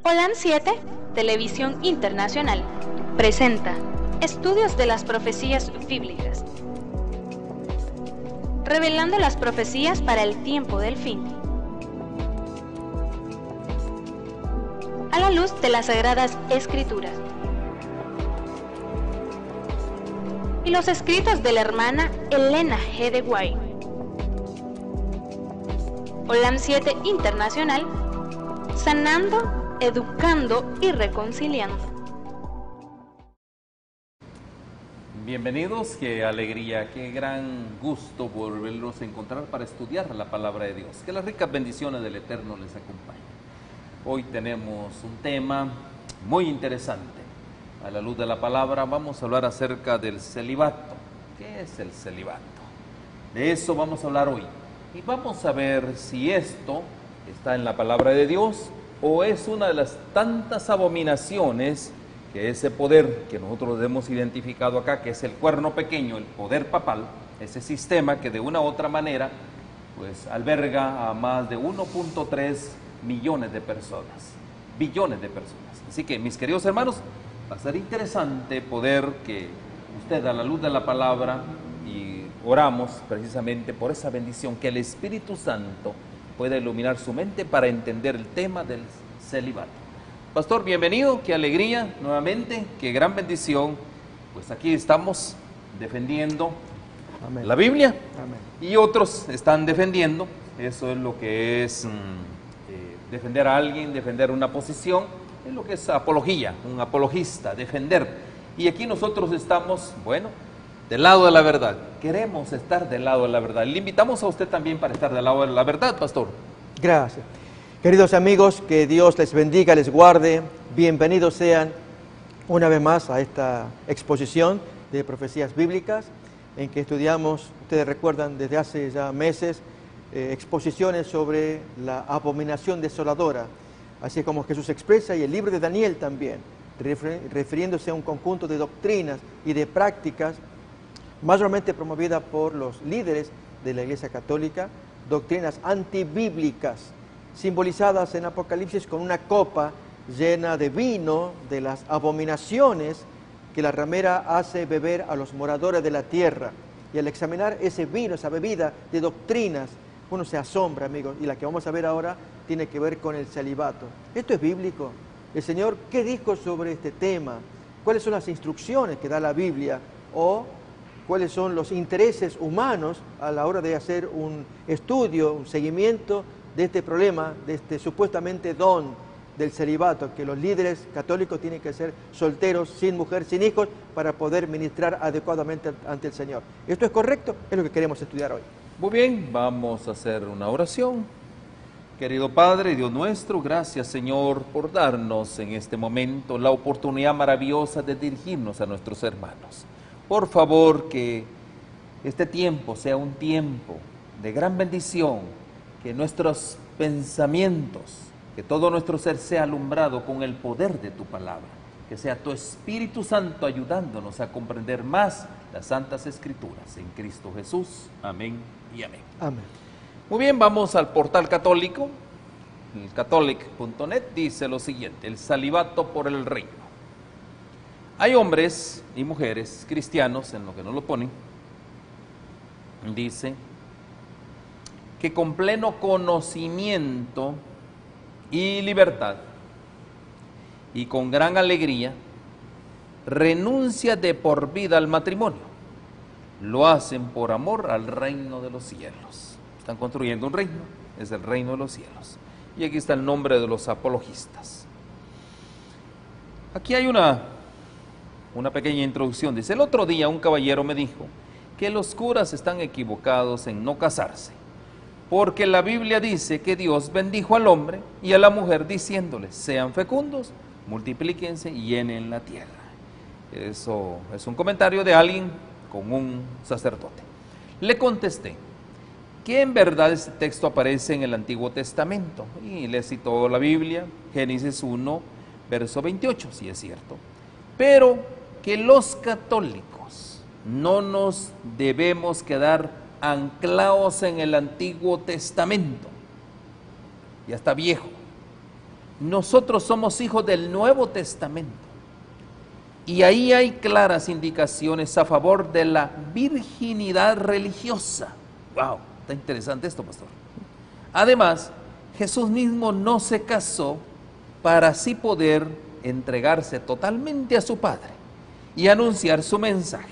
Holan 7, Televisión Internacional, presenta Estudios de las Profecías Bíblicas, revelando las profecías para el tiempo del fin, a la luz de las Sagradas Escrituras y los escritos de la hermana Elena G. de White. Holan 7 Internacional, sanando, educando y reconciliando. Bienvenidos, qué alegría, qué gran gusto volverlos a encontrar para estudiar la palabra de Dios. Que las ricas bendiciones del Eterno les acompañen. Hoy tenemos un tema muy interesante. A la luz de la palabra vamos a hablar acerca del celibato. ¿Qué es el celibato? De eso vamos a hablar hoy. Y vamos a ver si esto está en la palabra de Dios o es una de las tantas abominaciones que ese poder que nosotros hemos identificado acá, que es el cuerno pequeño, el poder papal, ese sistema que de una u otra manera pues alberga a más de 1.3 millones de personas, billones de personas. Así que, mis queridos hermanos, va a ser interesante poder que usted, a la luz de la palabra, y oramos precisamente por esa bendición, que el Espíritu Santo pueda iluminar su mente para entender el tema del celibato. Pastor, bienvenido, qué alegría nuevamente, qué gran bendición. Pues aquí estamos defendiendo Amén. La Biblia. Amén. Y otros están defendiendo, eso es lo que es defender a alguien, defender una posición, es lo que es apología, un apologista, defender. Y aquí nosotros estamos, bueno, del lado de la verdad. Queremos estar del lado de la verdad. Le invitamos a usted también para estar del lado de la verdad, pastor. Gracias. Queridos amigos, que Dios les bendiga, les guarde. Bienvenidos sean una vez más a esta exposición de profecías bíblicas en que estudiamos, ustedes recuerdan, desde hace ya meses, exposiciones sobre la abominación desoladora, así como Jesús expresa, y el libro de Daniel también, refiriéndose a un conjunto de doctrinas y de prácticas mayormente promovidas por los líderes de la Iglesia Católica, doctrinas antibíblicas, simbolizadas en Apocalipsis con una copa llena de vino de las abominaciones que la ramera hace beber a los moradores de la tierra. Y al examinar ese vino, esa bebida de doctrinas, uno se asombra, amigos, y la que vamos a ver ahora tiene que ver con el celibato. ¿Esto es bíblico? ¿El Señor qué dijo sobre este tema? ¿Cuáles son las instrucciones que da la Biblia? ¿O cuáles son los intereses humanos a la hora de hacer un estudio, un seguimiento de este problema, de este supuestamente don del celibato, que los líderes católicos tienen que ser solteros, sin mujer, sin hijos, para poder ministrar adecuadamente ante el Señor? ¿Esto es correcto? Es lo que queremos estudiar hoy. Muy bien, vamos a hacer una oración. Querido Padre, Dios nuestro, gracias, Señor, por darnos en este momento la oportunidad maravillosa de dirigirnos a nuestros hermanos. Por favor, que este tiempo sea un tiempo de gran bendición, que nuestros pensamientos, que todo nuestro ser sea alumbrado con el poder de tu palabra, que sea tu Espíritu Santo ayudándonos a comprender más las Santas Escrituras. En Cristo Jesús. Amén y amén. Amén. Muy bien, vamos al portal católico. El catholic.net dice lo siguiente: el celibato por el reino. Hay hombres y mujeres cristianos, en lo que no lo ponen, dice que con pleno conocimiento y libertad y con gran alegría renuncia de por vida al matrimonio. Lo hacen por amor al reino de los cielos. Están construyendo un reino, es el reino de los cielos. Y aquí está el nombre de los apologistas. Aquí hay una pequeña introducción. Dice: el otro día un caballero me dijo que los curas están equivocados en no casarse, porque la Biblia dice que Dios bendijo al hombre y a la mujer diciéndoles: sean fecundos, multiplíquense y llenen la tierra. Eso es un comentario de alguien con un sacerdote. Le contesté que en verdad este texto aparece en el Antiguo Testamento, y le citó la Biblia, Génesis 1, verso 28, si es cierto, pero que los católicos no nos debemos quedar anclados en el Antiguo Testamento, ya está viejo, nosotros somos hijos del Nuevo Testamento. Y ahí hay claras indicaciones a favor de la virginidad religiosa. ¡Wow! Está interesante esto, pastor. Además, Jesús mismo no se casó para así poder entregarse totalmente a su Padre y anunciar su mensaje.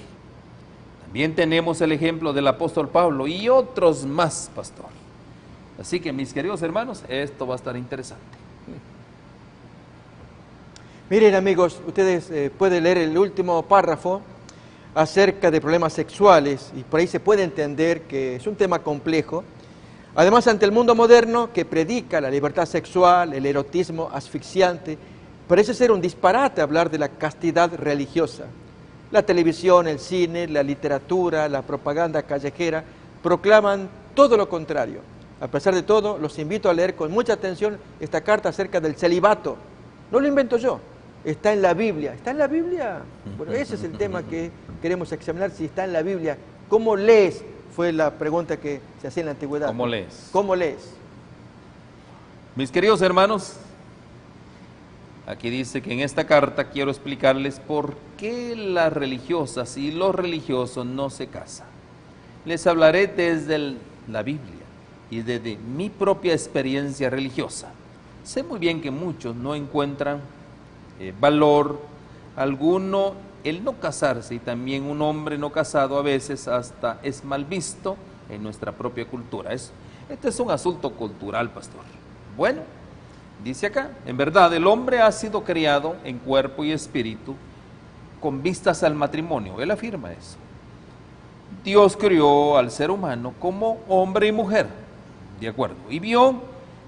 También tenemos el ejemplo del apóstol Pablo y otros más, pastor. Así que, mis queridos hermanos, esto va a estar interesante. Miren, amigos, ustedes pueden leer el último párrafo acerca de problemas sexuales y por ahí se puede entender que es un tema complejo. Además, ante el mundo moderno que predica la libertad sexual, el erotismo asfixiante, parece ser un disparate hablar de la castidad religiosa. La televisión, el cine, la literatura, la propaganda callejera proclaman todo lo contrario. A pesar de todo, los invito a leer con mucha atención esta carta acerca del celibato. No lo invento yo, está en la Biblia. ¿Está en la Biblia? Bueno, ese es el tema que queremos examinar, si está en la Biblia. ¿Cómo lees? Fue la pregunta que se hacía en la antigüedad. ¿Cómo lees? ¿Cómo lees? Mis queridos hermanos, aquí dice que en esta carta quiero explicarles por qué las religiosas y los religiosos no se casan. Les hablaré desde la Biblia y desde mi propia experiencia religiosa. Sé muy bien que muchos no encuentran valor alguno el no casarse, y también un hombre no casado a veces hasta es mal visto en nuestra propia cultura. Este es un asunto cultural, pastor. Bueno, dice acá, en verdad el hombre ha sido criado en cuerpo y espíritu con vistas al matrimonio. Él afirma eso. Dios crió al ser humano como hombre y mujer, de acuerdo, y vio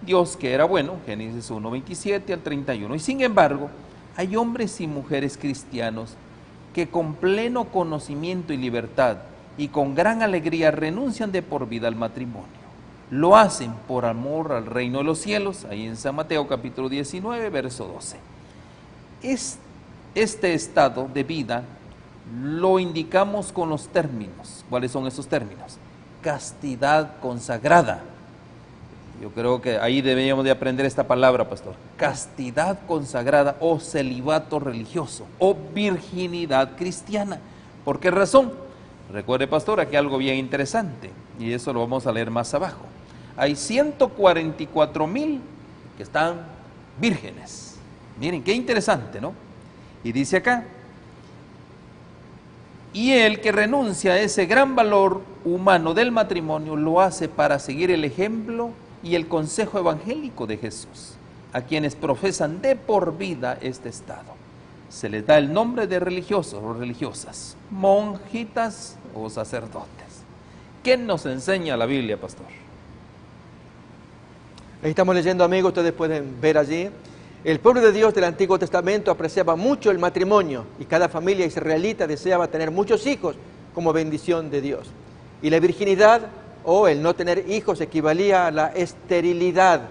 Dios que era bueno, Génesis 1, 27 al 31, y sin embargo, hay hombres y mujeres cristianos que con pleno conocimiento y libertad y con gran alegría renuncian de por vida al matrimonio. Lo hacen por amor al reino de los cielos, ahí en San Mateo capítulo 19, verso 12. Este estado de vida lo indicamos con los términos. ¿Cuáles son esos términos? Castidad consagrada. Yo creo que ahí deberíamos de aprender esta palabra, pastor. Castidad consagrada o celibato religioso o virginidad cristiana. ¿Por qué razón? Recuerde, pastor, aquí algo bien interesante y eso lo vamos a leer más abajo. Hay 144,000 que están vírgenes. Miren, qué interesante, ¿no? Y dice acá, y el que renuncia a ese gran valor humano del matrimonio lo hace para seguir el ejemplo y el consejo evangélico de Jesús, a quienes profesan de por vida este estado. Se les da el nombre de religiosos o religiosas, monjitas o sacerdotes. ¿Qué nos enseña la Biblia, pastor? Ahí estamos leyendo, amigos, ustedes pueden ver allí. El pueblo de Dios del Antiguo Testamento apreciaba mucho el matrimonio y cada familia israelita deseaba tener muchos hijos como bendición de Dios. Y la virginidad o el no tener hijos equivalía a la esterilidad,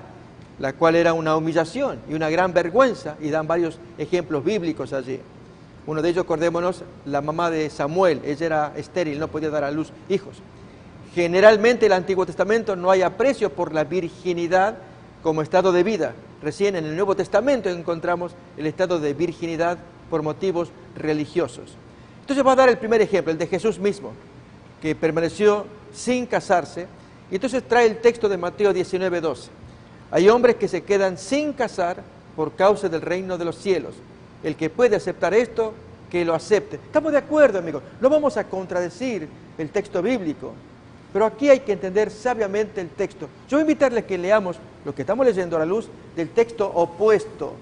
la cual era una humillación y una gran vergüenza, y dan varios ejemplos bíblicos allí. Uno de ellos, acordémonos, la mamá de Samuel, ella era estéril, no podía dar a luz hijos. Generalmente en el Antiguo Testamento no hay aprecio por la virginidad como estado de vida. Recién en el Nuevo Testamento encontramos el estado de virginidad por motivos religiosos. Entonces va a dar el primer ejemplo, el de Jesús mismo, que permaneció sin casarse, y entonces trae el texto de Mateo 19, 12. Hay hombres que se quedan sin casar por causa del reino de los cielos. El que puede aceptar esto, que lo acepte. Estamos de acuerdo, amigos, no vamos a contradecir el texto bíblico, pero aquí hay que entender sabiamente el texto. Yo voy a invitarles a que leamos lo que estamos leyendo a la luz del texto opuesto,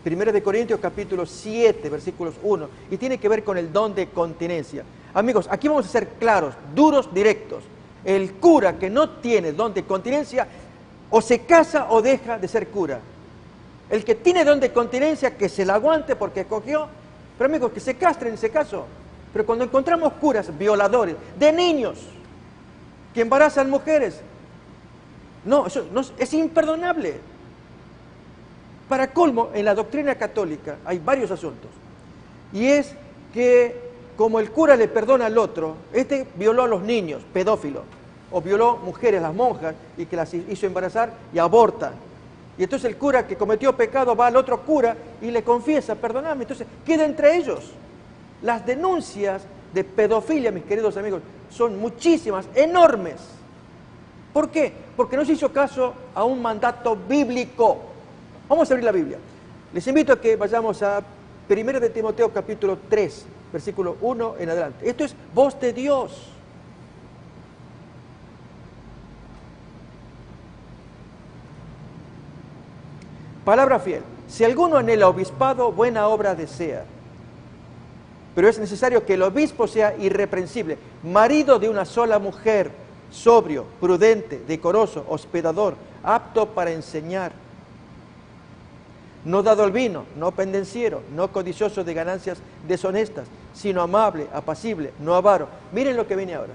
1 Corintios capítulo 7, versículos 1, y tiene que ver con el don de continencia. Amigos, aquí vamos a ser claros, duros, directos. El cura que no tiene don de continencia, o se casa o deja de ser cura. El que tiene don de continencia, que se la aguante porque escogió, pero amigos, que se castren en ese caso. Pero cuando encontramos curas violadores de niños, que embarazan mujeres, no, eso no, es imperdonable. Para colmo, en la doctrina católica hay varios asuntos, y es que como el cura le perdona al otro, este violó a los niños, pedófilo, o violó mujeres, las monjas, y que las hizo embarazar y abortan. Y entonces el cura que cometió pecado va al otro cura y le confiesa, perdóname. Entonces queda entre ellos. Las denuncias de pedofilia, mis queridos amigos, son muchísimas, enormes. ¿Por qué? Porque no se hizo caso a un mandato bíblico. Vamos a abrir la Biblia. Les invito a que vayamos a 1 de Timoteo capítulo 3, versículo 1 en adelante. Esto es voz de Dios. Palabra fiel. Si alguno anhela obispado, buena obra desea. Pero es necesario que el obispo sea irreprensible, marido de una sola mujer, sobrio, prudente, decoroso, hospedador, apto para enseñar. No dado al vino, no pendenciero, no codicioso de ganancias deshonestas, sino amable, apacible, no avaro. Miren lo que viene ahora.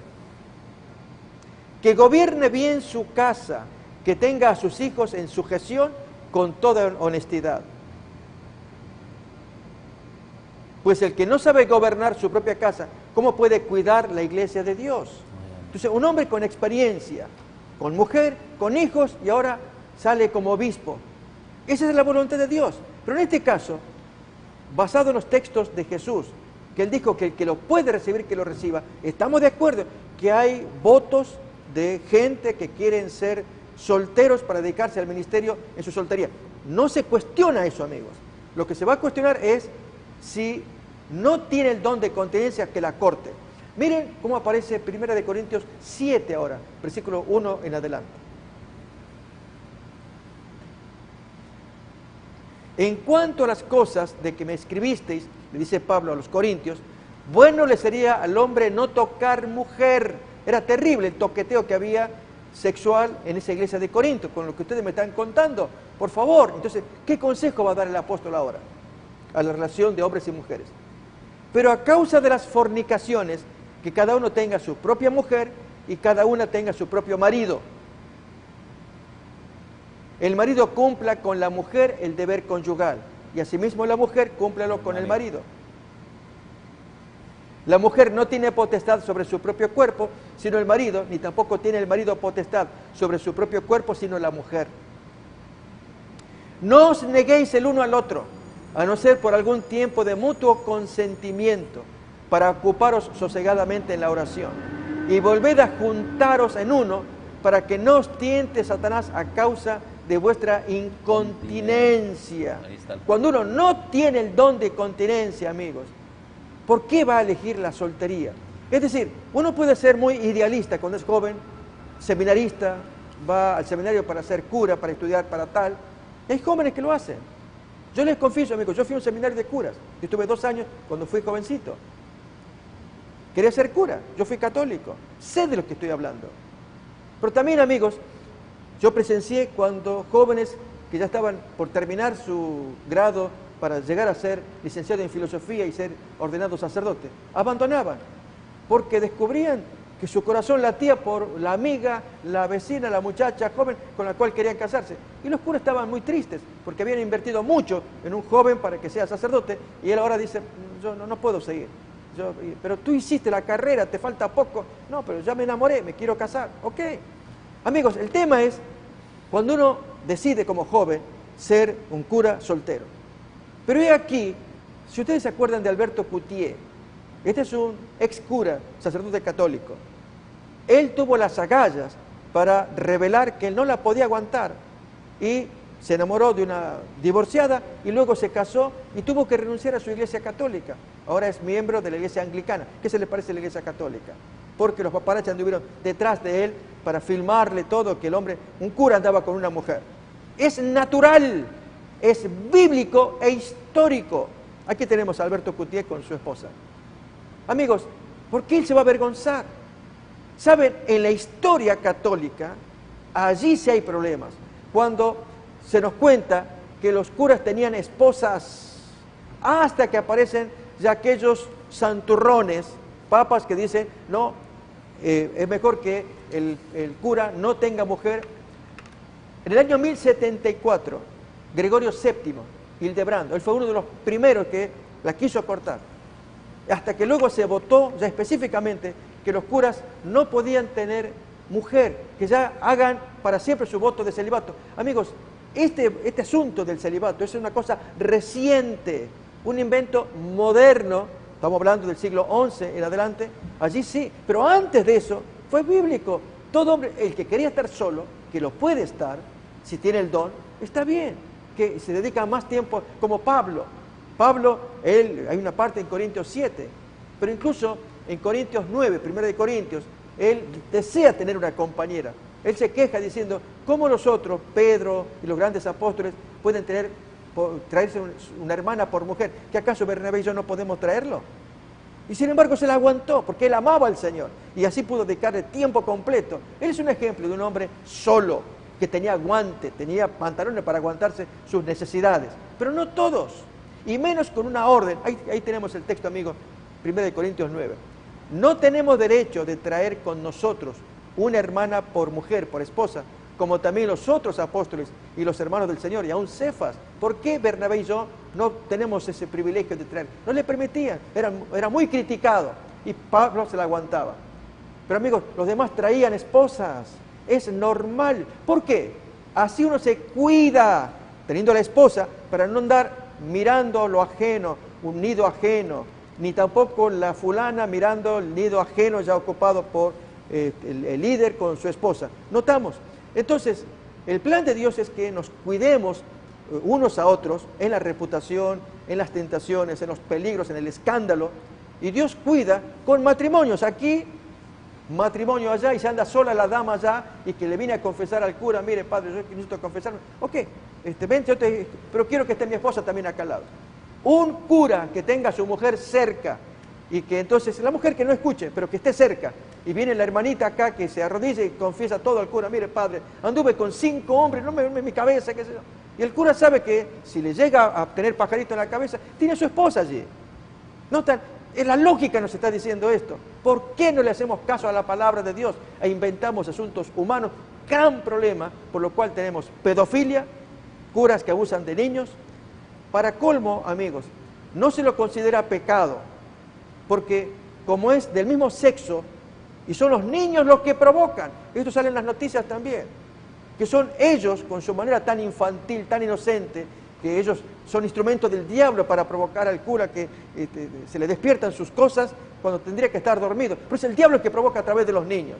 Que gobierne bien su casa, que tenga a sus hijos en sujeción con toda honestidad. Pues el que no sabe gobernar su propia casa, ¿cómo puede cuidar la iglesia de Dios? Entonces, un hombre con experiencia, con mujer, con hijos, y ahora sale como obispo. Esa es la voluntad de Dios. Pero en este caso, basado en los textos de Jesús, que Él dijo que el que lo puede recibir, que lo reciba, estamos de acuerdo que hay votos de gente que quieren ser solteros para dedicarse al ministerio en su soltería. No se cuestiona eso, amigos. Lo que se va a cuestionar es si no tiene el don de continencia, que la corte. Miren cómo aparece 1 de Corintios 7 ahora, versículo 1 en adelante. En cuanto a las cosas de que me escribisteis, le dice Pablo a los corintios, bueno le sería al hombre no tocar mujer. Era terrible el toqueteo que había sexual en esa iglesia de Corinto, con lo que ustedes me están contando. Por favor, entonces, ¿qué consejo va a dar el apóstol ahora a la relación de hombres y mujeres? Pero a causa de las fornicaciones, que cada uno tenga su propia mujer y cada una tenga su propio marido. El marido cumpla con la mujer el deber conyugal, y asimismo la mujer cúmplalo con el marido. La mujer no tiene potestad sobre su propio cuerpo, sino el marido, ni tampoco tiene el marido potestad sobre su propio cuerpo, sino la mujer. No os neguéis el uno al otro, a no ser por algún tiempo de mutuo consentimiento, para ocuparos sosegadamente en la oración. Y volved a juntaros en uno, para que no os tiente Satanás a causa de vuestra incontinencia. Cuando uno no tiene el don de continencia, amigos, ¿por qué va a elegir la soltería? Es decir, uno puede ser muy idealista cuando es joven, seminarista, va al seminario para ser cura, para estudiar, para tal. Hay jóvenes que lo hacen. Yo les confieso, amigos, yo fui a un seminario de curas. Yo estuve 2 años cuando fui jovencito. Quería ser cura, yo fui católico. Sé de lo que estoy hablando. Pero también, amigos, yo presencié cuando jóvenes que ya estaban por terminar su grado para llegar a ser licenciado en filosofía y ser ordenado sacerdote, abandonaban, porque descubrían que su corazón latía por la amiga, la vecina, la muchacha joven con la cual querían casarse. Y los curas estaban muy tristes, porque habían invertido mucho en un joven para que sea sacerdote, y él ahora dice, yo no puedo seguir. Pero tú hiciste la carrera, te falta poco. No, pero ya me enamoré, me quiero casar. Ok. Amigos, el tema es cuando uno decide como joven ser un cura soltero. Pero he aquí, si ustedes se acuerdan de Alberto Coutier, este es un ex cura, sacerdote católico. Él tuvo las agallas para revelar que él no la podía aguantar y se enamoró de una divorciada y luego se casó y tuvo que renunciar a su iglesia católica. Ahora es miembro de la iglesia anglicana. ¿Qué se le parece a la iglesia católica? Porque los paparazzi anduvieron detrás de él para filmarle todo, que el hombre, un cura andaba con una mujer. Es natural, es bíblico e histórico. Aquí tenemos a Alberto Coutier con su esposa. Amigos, ¿por qué él se va a avergonzar? Saben, en la historia católica, allí sí hay problemas. Cuando se nos cuenta que los curas tenían esposas, hasta que aparecen ya aquellos santurrones, papas que dicen, no, es mejor que el cura no tenga mujer. En el año 1074, Gregorio VII, Hildebrando, él fue uno de los primeros que la quiso cortar, hasta que luego se votó ya específicamente que los curas no podían tener mujer, que ya hagan para siempre su voto de celibato. Amigos, Este asunto del celibato es una cosa reciente, un invento moderno, estamos hablando del siglo XI en adelante, allí sí, pero antes de eso fue bíblico. Todo hombre, el que quería estar solo, que lo puede estar, si tiene el don, está bien, que se dedica más tiempo, como Pablo. Pablo, hay una parte en Corintios 7, pero incluso en Corintios 9, 1 de Corintios, él desea tener una compañera. Él se queja diciendo, ¿cómo nosotros, Pedro y los grandes apóstoles, pueden traerse una hermana por mujer? ¿Que acaso Bernabé y yo no podemos traerlo? Y sin embargo se la aguantó, porque él amaba al Señor, y así pudo dedicarle tiempo completo. Él es un ejemplo de un hombre solo, que tenía aguante, tenía pantalones para aguantarse sus necesidades. Pero no todos, y menos con una orden. Ahí tenemos el texto, amigo, 1 de Corintios 9. No tenemos derecho de traer con nosotros una hermana por mujer, por esposa, como también los otros apóstoles y los hermanos del Señor, y aún Cefas. ¿Por qué Bernabé y yo no tenemos ese privilegio de traer? No le permitían, era muy criticado, y Pablo se la aguantaba. Pero amigos, los demás traían esposas, es normal. ¿Por qué? Así uno se cuida, teniendo la esposa, para no andar mirando lo ajeno, un nido ajeno, ni tampoco la fulana mirando el nido ajeno ya ocupado por el líder con su esposa. Notamos. Entonces, el plan de Dios es que nos cuidemos unos a otros en la reputación, en las tentaciones, en los peligros, en el escándalo. Y Dios cuida con matrimonios. Aquí, matrimonio allá, y se anda sola la dama allá, y que le viene a confesar al cura, mire, padre, yo necesito confesarme. Ok, ven, pero quiero que esté mi esposa también acá al lado. Un cura que tenga a su mujer cerca, y que entonces, la mujer que no escuche, pero que esté cerca, y viene la hermanita acá que se arrodilla y confiesa todo al cura, mire padre, anduve con 5 hombres, no me mi cabeza, qué sé yo. Y el cura sabe que si le llega a tener pajarito en la cabeza, tiene a su esposa allí. ¿Notan? La lógica nos está diciendo esto. ¿Por qué no le hacemos caso a la palabra de Dios e inventamos asuntos humanos? Gran problema, por lo cual tenemos pedofilia, curas que abusan de niños. Para colmo, amigos, no se lo considera pecado, porque como es del mismo sexo, y son los niños los que provocan, esto sale en las noticias también, que son ellos, con su manera tan infantil, tan inocente, que ellos son instrumentos del diablo para provocar al cura que se le despiertan sus cosas cuando tendría que estar dormido. Pero es el diablo el que provoca a través de los niños.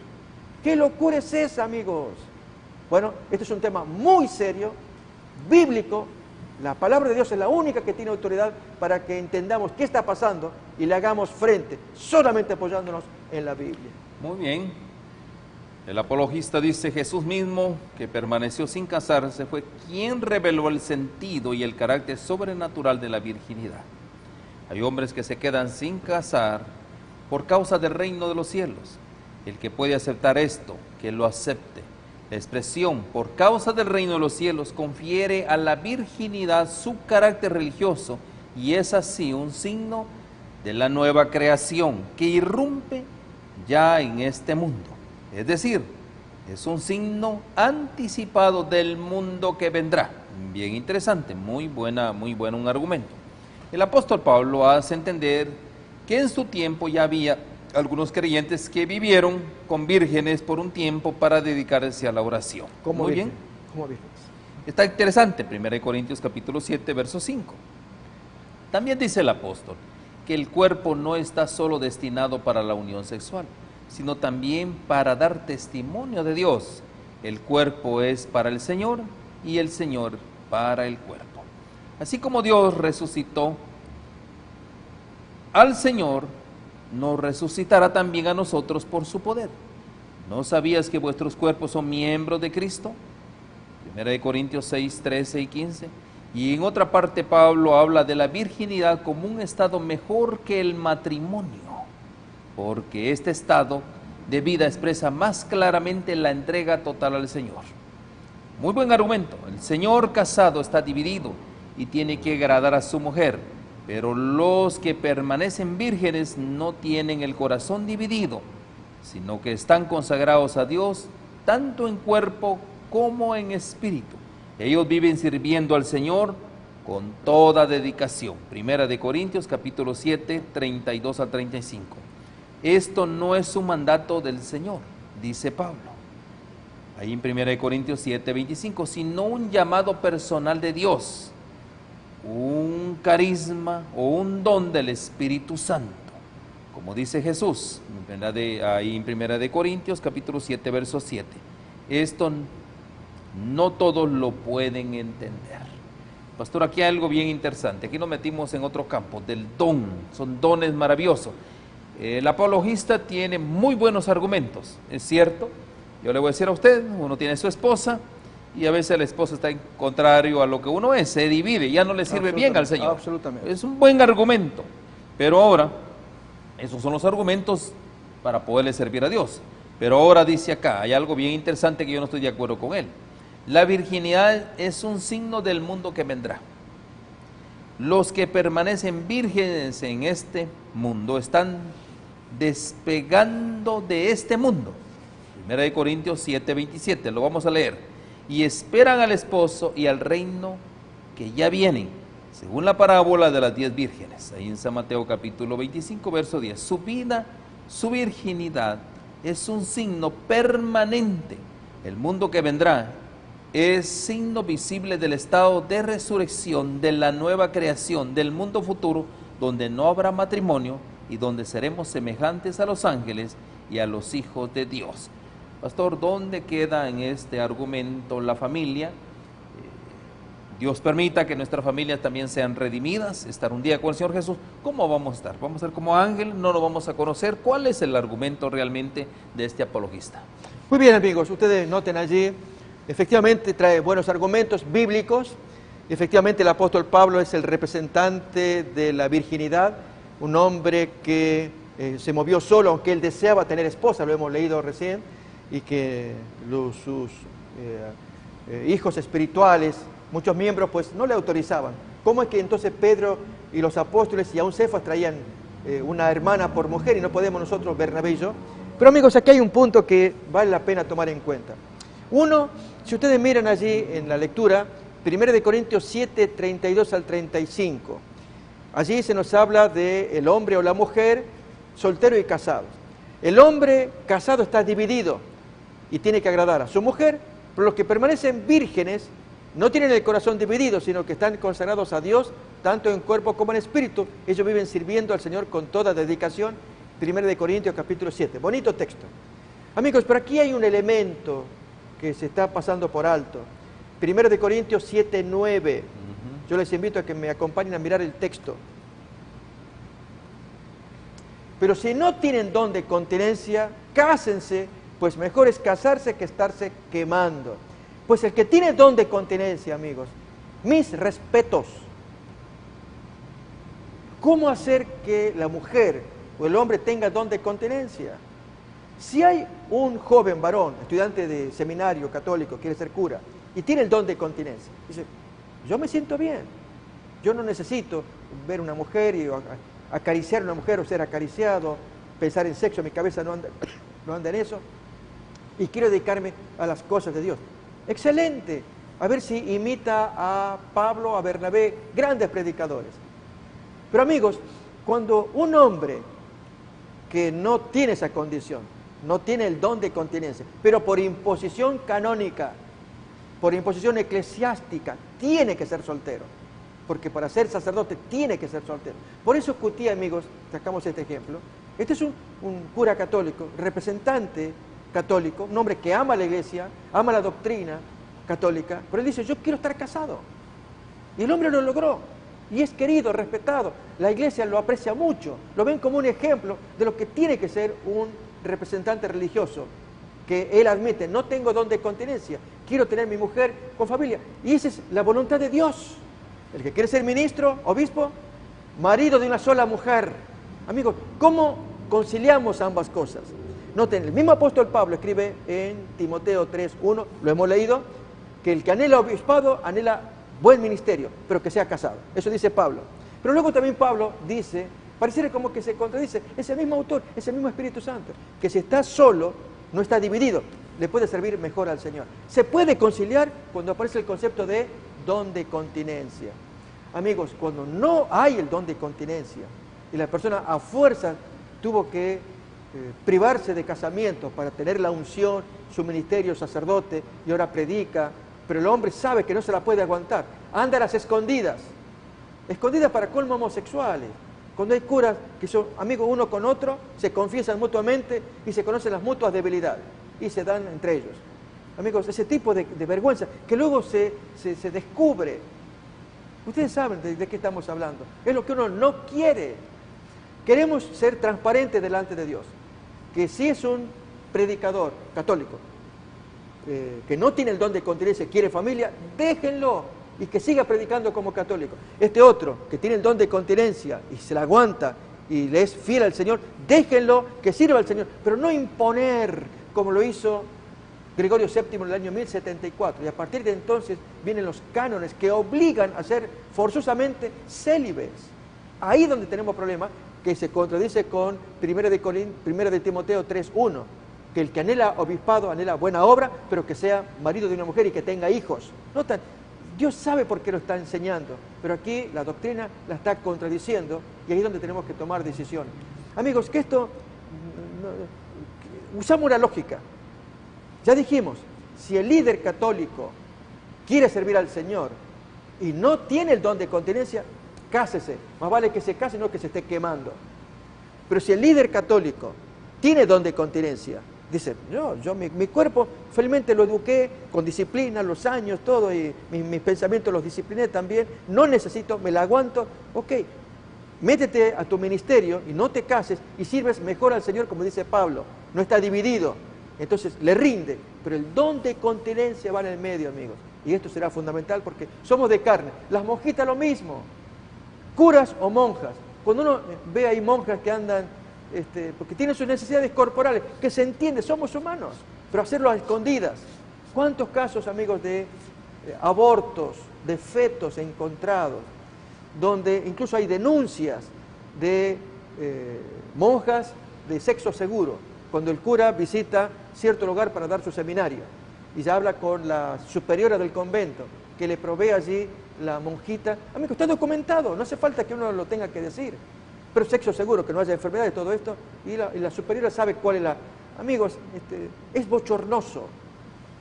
¿Qué locura es esa, amigos? Bueno, este es un tema muy serio, bíblico. La palabra de Dios es la única que tiene autoridad para que entendamos qué está pasando y le hagamos frente, solamente apoyándonos en la Biblia. Muy bien. El apologista dice, Jesús mismo, que permaneció sin casarse, fue quien reveló el sentido y el carácter sobrenatural de la virginidad. Hay hombres que se quedan sin casar por causa del reino de los cielos. El que puede aceptar esto, que lo acepte. La expresión por causa del reino de los cielos confiere a la virginidad su carácter religioso y es así un signo de la nueva creación que irrumpe ya en este mundo. Es decir, es un signo anticipado del mundo que vendrá. Bien interesante, muy bueno un argumento. El apóstol Pablo hace entender que en su tiempo ya había algunos creyentes que vivieron con vírgenes por un tiempo para dedicarse a la oración. Muy bien. ¿Cómo vírgenes? Está interesante, 1 Corintios capítulo 7, verso 5. También dice el apóstol que el cuerpo no está solo destinado para la unión sexual, sino también para dar testimonio de Dios. El cuerpo es para el Señor y el Señor para el cuerpo. Así como Dios resucitó al Señor, nos resucitará también a nosotros por su poder. ¿No sabías que vuestros cuerpos son miembros de Cristo? 1 Corintios 6, 13 y 15. Y en otra parte Pablo habla de la virginidad como un estado mejor que el matrimonio, porque este estado de vida expresa más claramente la entrega total al Señor. Muy buen argumento. El señor casado está dividido y tiene que agradar a su mujer, pero los que permanecen vírgenes no tienen el corazón dividido, sino que están consagrados a Dios tanto en cuerpo como en espíritu. Ellos viven sirviendo al Señor con toda dedicación. 1 Corintios capítulo 7, 32 al 35. Esto no es un mandato del Señor, dice Pablo. ahí en 1 Corintios 7, 25, sino un llamado personal de Dios, un carisma o un don del Espíritu Santo, como dice Jesús, ahí en 1 Corintios capítulo 7, verso 7. Esto no todos lo pueden entender. Pastor, aquí hay algo bien interesante, aquí nos metimos en otro campo, del don, son dones maravillosos. El apologista tiene muy buenos argumentos, es cierto. Yo le voy a decir a usted, uno tiene su esposa, y a veces la esposa está en contrario a lo que uno es, se divide, ya no le sirve bien al Señor. Absolutamente. Es un buen argumento, pero ahora, esos son los argumentos para poderle servir a Dios. Pero ahora dice acá, hay algo bien interesante que yo no estoy de acuerdo con él. La virginidad es un signo del mundo que vendrá. Los que permanecen vírgenes en este mundo están despegando de este mundo. 1 Corintios 7, 27, lo vamos a leer. Y esperan al esposo y al reino que ya vienen, según la parábola de las 10 vírgenes, ahí en San Mateo capítulo 25, verso 10. Su vida, su virginidad, es un signo permanente. El mundo que vendrá es signo visible del estado de resurrección, de la nueva creación, del mundo futuro, donde no habrá matrimonio y donde seremos semejantes a los ángeles y a los hijos de Dios. Pastor, ¿dónde queda en este argumento la familia? Dios permita que nuestras familias también sean redimidas, estar un día con el Señor Jesús. ¿Cómo vamos a estar? ¿Vamos a ser como ángel? ¿No lo vamos a conocer? ¿Cuál es el argumento realmente de este apologista? Muy bien, amigos, ustedes noten allí, efectivamente trae buenos argumentos bíblicos. Efectivamente el apóstol Pablo es el representante de la virginidad, un hombre que se movió solo, aunque él deseaba tener esposa, lo hemos leído recién, y que sus hijos espirituales, muchos miembros, pues no le autorizaban. ¿Cómo es que entonces Pedro y los apóstoles y aún Cefas traían una hermana por mujer y no podemos nosotros, Bernabé y yo? Pero amigos, aquí hay un punto que vale la pena tomar en cuenta. Uno, si ustedes miran allí en la lectura, 1 Corintios 7, 32 al 35, allí se nos habla del hombre o la mujer soltero y casado. El hombre casado está dividido y tiene que agradar a su mujer, pero los que permanecen vírgenes no tienen el corazón dividido, sino que están consagrados a Dios, tanto en cuerpo como en espíritu. Ellos viven sirviendo al Señor con toda dedicación. 1 Corintios capítulo 7, bonito texto. Amigos, pero aquí hay un elemento que se está pasando por alto. 1 Corintios 7, 9. Yo les invito a que me acompañen a mirar el texto. Pero si no tienen don de continencia, cásense, pues mejor es casarse que estarse quemando. Pues el que tiene don de continencia, amigos, mis respetos. ¿Cómo hacer que la mujer o el hombre tenga don de continencia? Si hay un joven varón, estudiante de seminario católico, quiere ser cura, y tiene el don de continencia, dice, yo me siento bien, yo no necesito ver una mujer y acariciar a una mujer o ser acariciado, pensar en sexo, mi cabeza no anda en eso, y quiero dedicarme a las cosas de Dios. Excelente, a ver si imita a Pablo, a Bernabé, grandes predicadores. Pero amigos, cuando un hombre que no tiene esa condición, no tiene el don de continencia, pero por imposición canónica, por imposición eclesiástica, tiene que ser soltero, porque para ser sacerdote tiene que ser soltero. Por eso Cutí, amigos, sacamos este ejemplo. Este es un cura católico, representante católico, un hombre que ama la iglesia, ama la doctrina católica, pero él dice, yo quiero estar casado. Y el hombre lo logró, y es querido, respetado. La iglesia lo aprecia mucho, lo ven como un ejemplo de lo que tiene que ser un representante religioso, que él admite, no tengo don de continencia, quiero tener mi mujer con familia. Y esa es la voluntad de Dios. El que quiere ser ministro, obispo, marido de una sola mujer. Amigos, ¿cómo conciliamos ambas cosas? Noten, el mismo apóstol Pablo escribe en Timoteo 3:1, lo hemos leído, que el que anhela obispado anhela buen ministerio, pero que sea casado. Eso dice Pablo. Pero luego también Pablo dice, pareciera como que se contradice, es el mismo autor, es el mismo Espíritu Santo, que si está solo, no está dividido, le puede servir mejor al Señor. Se puede conciliar cuando aparece el concepto de don de continencia. Amigos, cuando no hay el don de continencia y la persona a fuerza tuvo que privarse de casamiento para tener la unción, su ministerio, sacerdote, y ahora predica, pero el hombre sabe que no se la puede aguantar. Anda a las escondidas para colmo homosexuales. Cuando hay curas que son amigos uno con otro, se confiesan mutuamente y se conocen las mutuas debilidades y se dan entre ellos. Amigos, ese tipo de vergüenza que luego se descubre. Ustedes saben de qué estamos hablando. Es lo que uno no quiere. Queremos ser transparentes delante de Dios. Que si es un predicador católico que no tiene el don de continencia, quiere familia, déjenlo y que siga predicando como católico. Este otro que tiene el don de continencia y se la aguanta y le es fiel al Señor, déjenlo que sirva al Señor, pero no imponer como lo hizo Gregorio VII en el año 1074. Y a partir de entonces vienen los cánones que obligan a ser forzosamente célibes. Ahí donde tenemos problemas, que se contradice con 1 de Timoteo 3:1, que el que anhela obispado anhela buena obra, pero que sea marido de una mujer y que tenga hijos. ¿Notan? Dios sabe por qué lo está enseñando, pero aquí la doctrina la está contradiciendo y ahí es donde tenemos que tomar decisiones. Amigos, que esto, usamos una lógica. Ya dijimos, si el líder católico quiere servir al Señor y no tiene el don de continencia, cásese. Más vale que se case, no que se esté quemando. Pero si el líder católico tiene don de continencia, dice, yo mi cuerpo felizmente lo eduqué con disciplina, los años, todo, y mis pensamientos los discipliné también, no necesito, me la aguanto, ok, métete a tu ministerio y no te cases y sirves mejor al Señor, como dice Pablo, no está dividido, entonces le rinde, pero el don de continencia va en el medio, amigos, y esto será fundamental porque somos de carne. Las monjitas lo mismo, curas o monjas, cuando uno ve ahí monjas que andan, porque tienen sus necesidades corporales, que se entiende, somos humanos, pero hacerlo a escondidas. ¿Cuántos casos, amigos, de abortos, de fetos encontrados, donde incluso hay denuncias de monjas de sexo seguro, cuando el cura visita cierto lugar para dar su seminario y ya habla con la superiora del convento, que le provee allí la monjita? Amigo, está documentado, no hace falta que uno lo tenga que decir. Pero sexo seguro, que no haya enfermedades, todo esto, y la superiora sabe cuál es la... Amigos, es bochornoso.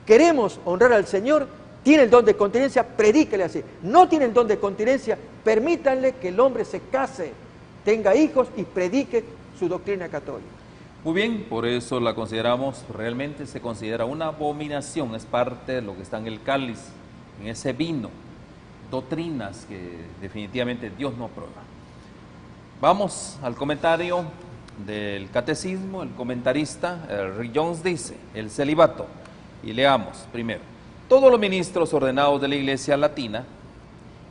Queremos honrar al Señor, tiene el don de continencia, predíquele así. No tiene el don de continencia, permítanle que el hombre se case, tenga hijos y predique su doctrina católica. Muy bien, por eso la consideramos, realmente se considera una abominación, es parte de lo que está en el cáliz, en ese vino, doctrinas que definitivamente Dios no aprueba. Vamos al comentario del catecismo. El comentarista Rick Jones dice, el celibato, y leamos primero: todos los ministros ordenados de la Iglesia Latina,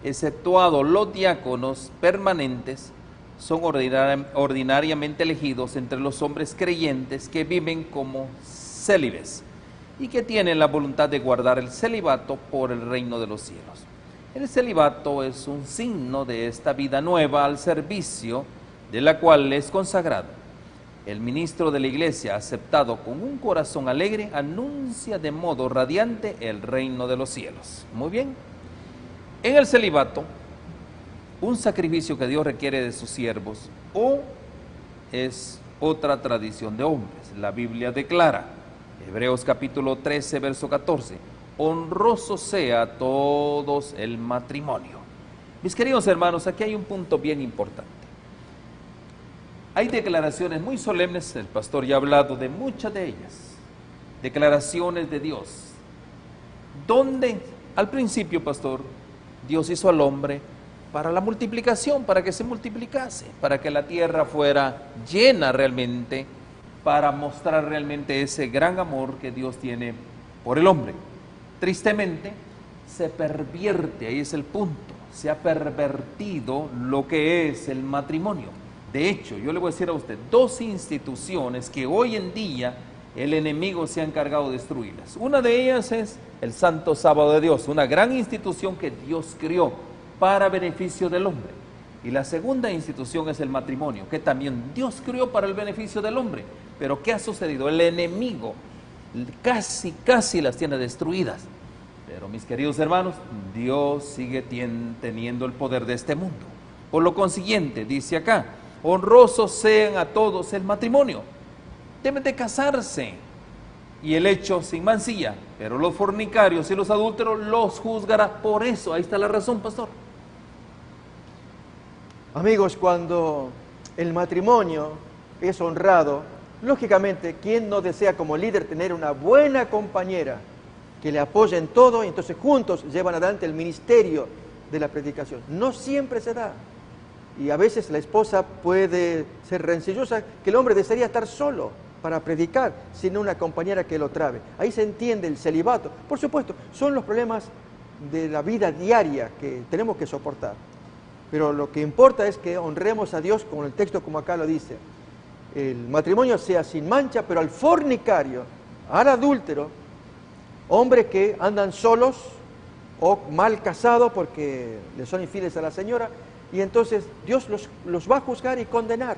exceptuados los diáconos permanentes, son ordinariamente elegidos entre los hombres creyentes que viven como célibes y que tienen la voluntad de guardar el celibato por el reino de los cielos. El celibato es un signo de esta vida nueva al servicio de la cual es consagrado. El ministro de la Iglesia, aceptado con un corazón alegre, anuncia de modo radiante el reino de los cielos. Muy bien. En el celibato, un sacrificio que Dios requiere de sus siervos, o es otra tradición de hombres. La Biblia declara, Hebreos capítulo 13, verso 14, honroso sea a todos el matrimonio. Mis queridos hermanos, aquí hay un punto bien importante. Hay declaraciones muy solemnes, el pastor ya ha hablado de muchas de ellas, declaraciones de Dios, donde al principio, pastor, Dios hizo al hombre para la multiplicación, para que se multiplicase, para que la tierra fuera llena realmente, para mostrar realmente ese gran amor que Dios tiene por el hombre. Tristemente, se pervierte, ahí es el punto, se ha pervertido lo que es el matrimonio. De hecho, yo le voy a decir a usted, dos instituciones que hoy en día el enemigo se ha encargado de destruirlas. Una de ellas es el Santo Sábado de Dios, una gran institución que Dios creó para beneficio del hombre. Y la segunda institución es el matrimonio, que también Dios creó para el beneficio del hombre. Pero ¿qué ha sucedido? El enemigo casi las tiene destruidas. Pero mis queridos hermanos, Dios sigue teniendo el poder de este mundo. Por lo consiguiente, dice acá, honrosos sean a todos el matrimonio. deben de casarse, y el hecho sin mancilla, pero los fornicarios y los adúlteros los juzgará. Por eso, ahí está la razón, pastor. Amigos, cuando el matrimonio es honrado, lógicamente, ¿quién no desea como líder tener una buena compañera que le apoye en todo y entonces juntos llevan adelante el ministerio de la predicación? No siempre se da. Y a veces la esposa puede ser rencillosa, que el hombre desearía estar solo para predicar, sin una compañera que lo trabe. Ahí se entiende el celibato. Por supuesto, son los problemas de la vida diaria que tenemos que soportar. Pero lo que importa es que honremos a Dios, como el texto como acá lo dice. El matrimonio sea sin mancha, pero al fornicario, al adúltero, hombres que andan solos o mal casados porque le son infieles a la señora, y entonces Dios los va a juzgar y condenar,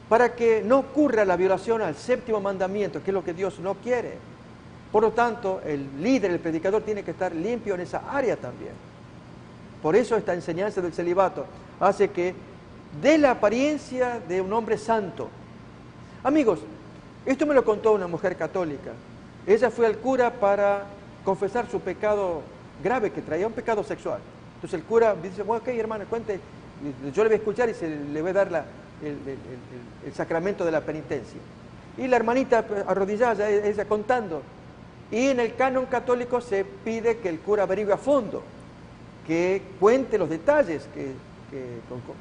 para que no ocurra la violación al séptimo mandamiento, que es lo que Dios no quiere. Por lo tanto, el líder, el predicador, tiene que estar limpio en esa área también. Por eso esta enseñanza del celibato hace que dé la apariencia de un hombre santo. Amigos, esto me lo contó una mujer católica. Ella fue al cura para confesar su pecado grave que traía, un pecado sexual. Entonces el cura dice, bueno, ok, hermano, cuente, yo le voy a escuchar y le voy a dar el sacramento de la penitencia. Y la hermanita arrodillada, ella contando. Y en el canon católico se pide que el cura averigüe a fondo, que cuente los detalles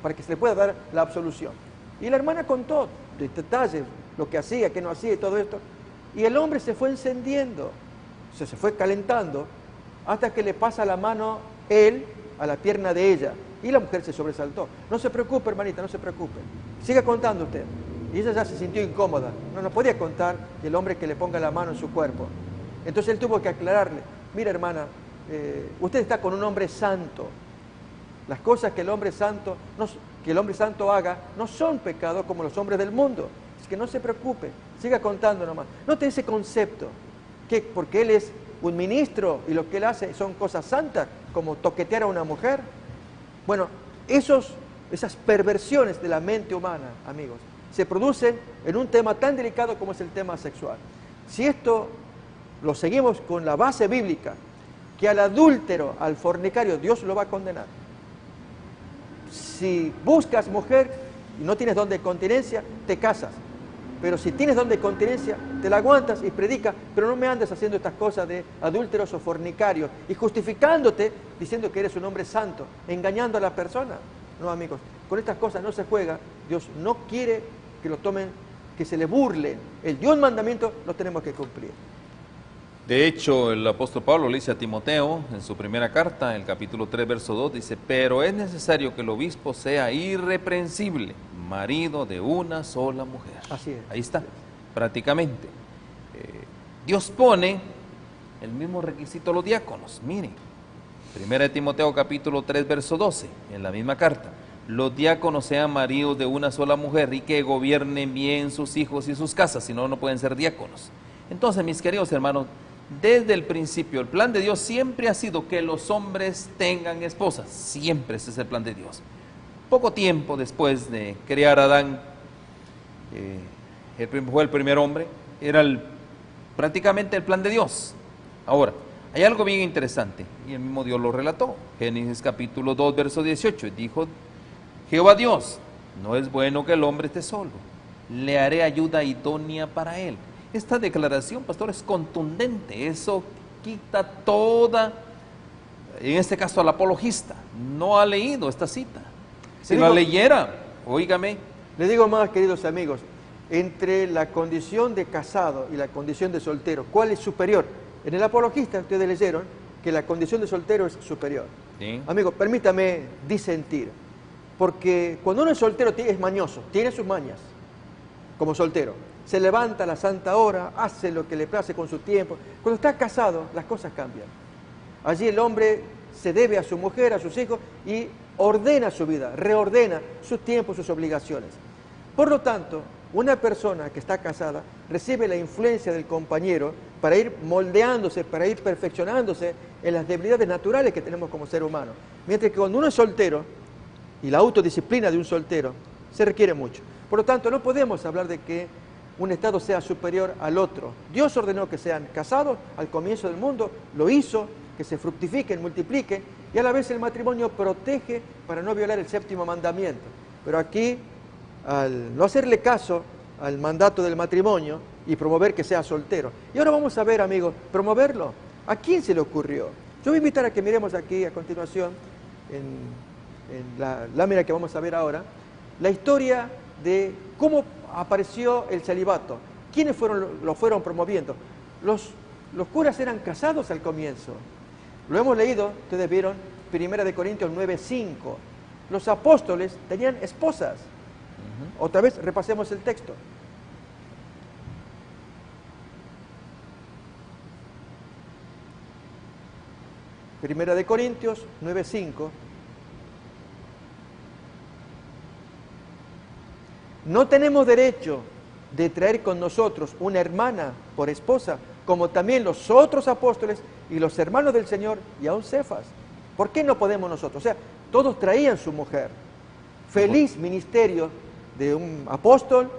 para que se le pueda dar la absolución. Y la hermana contó detalles, lo que hacía, qué no hacía y todo esto. Y el hombre se fue encendiendo, se fue calentando, hasta que le pasa la mano él a la pierna de ella. Y la mujer se sobresaltó. No se preocupe, hermanita, no se preocupe. Siga contando usted. Y ella ya se sintió incómoda. No podía contar que el hombre que le ponga la mano en su cuerpo. Entonces él tuvo que aclararle, mira hermana, usted está con un hombre santo. Las cosas que el hombre santo haga no son pecado como los hombres del mundo. Es que no se preocupe, siga contando nomás. Note ese concepto, que porque él es un ministro y lo que él hace son cosas santas, como toquetear a una mujer. Bueno, esas perversiones de la mente humana, amigos, se producen en un tema tan delicado como es el tema sexual. Si esto lo seguimos con la base bíblica, que al adúltero, al fornicario, Dios lo va a condenar. Si buscas mujer y no tienes don de continencia, te casas. Pero si tienes don de continencia, te la aguantas y predicas, pero no me andes haciendo estas cosas de adúlteros o fornicarios y justificándote diciendo que eres un hombre santo, engañando a la persona. No, amigos, con estas cosas no se juega. Dios no quiere que lo tomen, que se le burlen. El dio un mandamiento, lo tenemos que cumplir. De hecho, el apóstol Pablo le dice a Timoteo en su primera carta, en el capítulo 3, verso 2, dice, pero es necesario que el obispo sea irreprensible, marido de una sola mujer. Así es. Ahí está, prácticamente. Dios pone el mismo requisito a los diáconos. Miren, 1 Timoteo capítulo 3, verso 12, en la misma carta. Los diáconos sean maridos de una sola mujer y que gobiernen bien sus hijos y sus casas, si no, no pueden ser diáconos. Entonces, mis queridos hermanos, desde el principio, el plan de Dios siempre ha sido que los hombres tengan esposas. Siempre ese es el plan de Dios. Poco tiempo después de crear a Adán, fue el primer hombre, era prácticamente el plan de Dios. Ahora, hay algo bien interesante, y el mismo Dios lo relató. Génesis capítulo 2, verso 18, dijo Jehová Dios, no es bueno que el hombre esté solo, le haré ayuda idónea para él. Esta declaración, pastor, es contundente. Eso quita toda, en este caso al apologista, no ha leído esta cita. Si la leyera, óigame. Le digo más, queridos amigos, entre la condición de casado y la condición de soltero, ¿cuál es superior? En el apologista ustedes leyeron que la condición de soltero es superior. ¿Sí? Amigo, permítame disentir, porque cuando uno es soltero es mañoso, tiene sus mañas, como soltero. Se levanta a la santa hora, hace lo que le place con su tiempo. Cuando está casado, las cosas cambian. Allí el hombre se debe a su mujer, a sus hijos, y ordena su vida, reordena su tiempo, sus obligaciones. Por lo tanto, una persona que está casada recibe la influencia del compañero para ir moldeándose, para ir perfeccionándose en las debilidades naturales que tenemos como ser humano. Mientras que cuando uno es soltero, y la autodisciplina de un soltero, se requiere mucho. Por lo tanto, no podemos hablar de que un estado sea superior al otro. Dios ordenó que sean casados al comienzo del mundo, lo hizo, que se fructifiquen, multipliquen, y a la vez el matrimonio protege para no violar el séptimo mandamiento. Pero aquí, al no hacerle caso al mandato del matrimonio y promover que sea soltero. Y ahora vamos a ver, amigos, promoverlo. ¿A quién se le ocurrió? Yo voy a invitar a que miremos aquí a continuación, en la lámina que vamos a ver ahora, la historia de cómo apareció el celibato. ¿Quiénes lo fueron promoviendo? Los curas eran casados al comienzo. Lo hemos leído, ustedes vieron, 1 Corintios 9:5. Los apóstoles tenían esposas. Otra vez repasemos el texto. Primera de Corintios 9:5. No tenemos derecho de traer con nosotros una hermana por esposa, como también los otros apóstoles y los hermanos del Señor y aún Cefas. ¿Por qué no podemos nosotros? O sea, todos traían su mujer. Feliz ministerio de un apóstol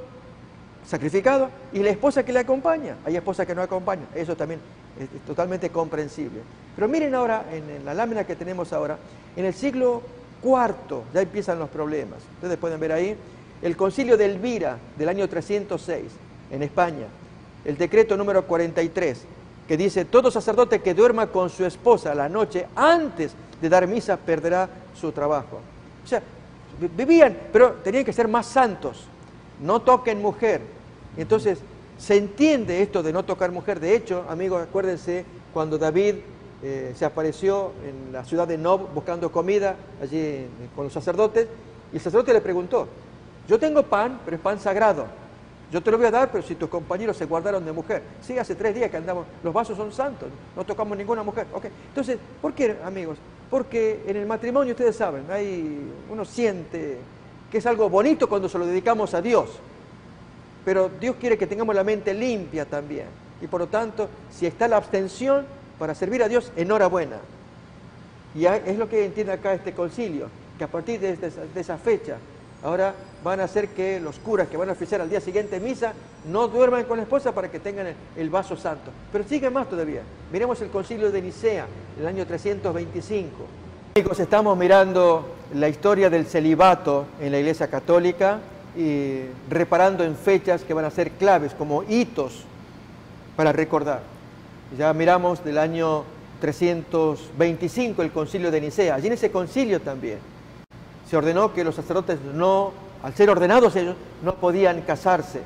sacrificado y la esposa que le acompaña. Hay esposas que no acompañan. Eso también es totalmente comprensible. Pero miren ahora, en la lámina que tenemos ahora, en el siglo IV ya empiezan los problemas. Ustedes pueden ver ahí el concilio de Elvira del año 306 en España. El decreto número 43, que dice: todo sacerdote que duerma con su esposa la noche antes de dar misa perderá su trabajo. O sea, vivían, pero tenían que ser más santos. No toquen mujer. Y entonces se entiende esto de no tocar mujer. De hecho, amigos, acuérdense cuando David se apareció en la ciudad de Nob buscando comida allí con los sacerdotes, y el sacerdote le preguntó: yo tengo pan, pero es pan sagrado. Yo te lo voy a dar, pero si tus compañeros se guardaron de mujer. Sí, hace 3 días que andamos, los vasos son santos, no tocamos ninguna mujer. Okay. Entonces, ¿por qué, amigos? Porque en el matrimonio, ustedes saben, uno siente que es algo bonito cuando se lo dedicamos a Dios. Pero Dios quiere que tengamos la mente limpia también. Y por lo tanto, si está la abstención para servir a Dios, enhorabuena. Y es lo que entiende acá este concilio, que a partir de esa fecha, ahora van a hacer que los curas que van a oficiar al día siguiente misa no duerman con la esposa para que tengan el vaso santo. Pero sigue más todavía. Miremos el concilio de Nicea, el año 325. Amigos, estamos mirando la historia del celibato en la Iglesia Católica y reparando en fechas que van a ser claves, como hitos para recordar. Ya miramos del año 325 el concilio de Nicea. Allí en ese concilio también se ordenó que los sacerdotes al ser ordenados ellos, no podían casarse.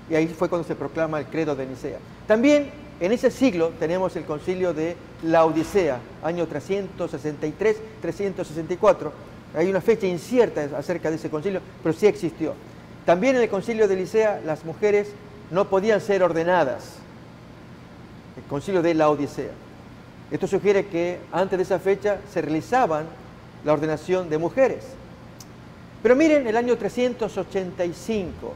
Y ahí fue cuando se proclama el credo de Nicea. También en ese siglo tenemos el concilio de Laodicea, año 363-364. Hay una fecha incierta acerca de ese concilio, pero sí existió. También en el concilio de Nicea las mujeres no podían ser ordenadas. El concilio de Laodicea. Esto sugiere que antes de esa fecha se realizaban la ordenación de mujeres. Pero miren, el año 385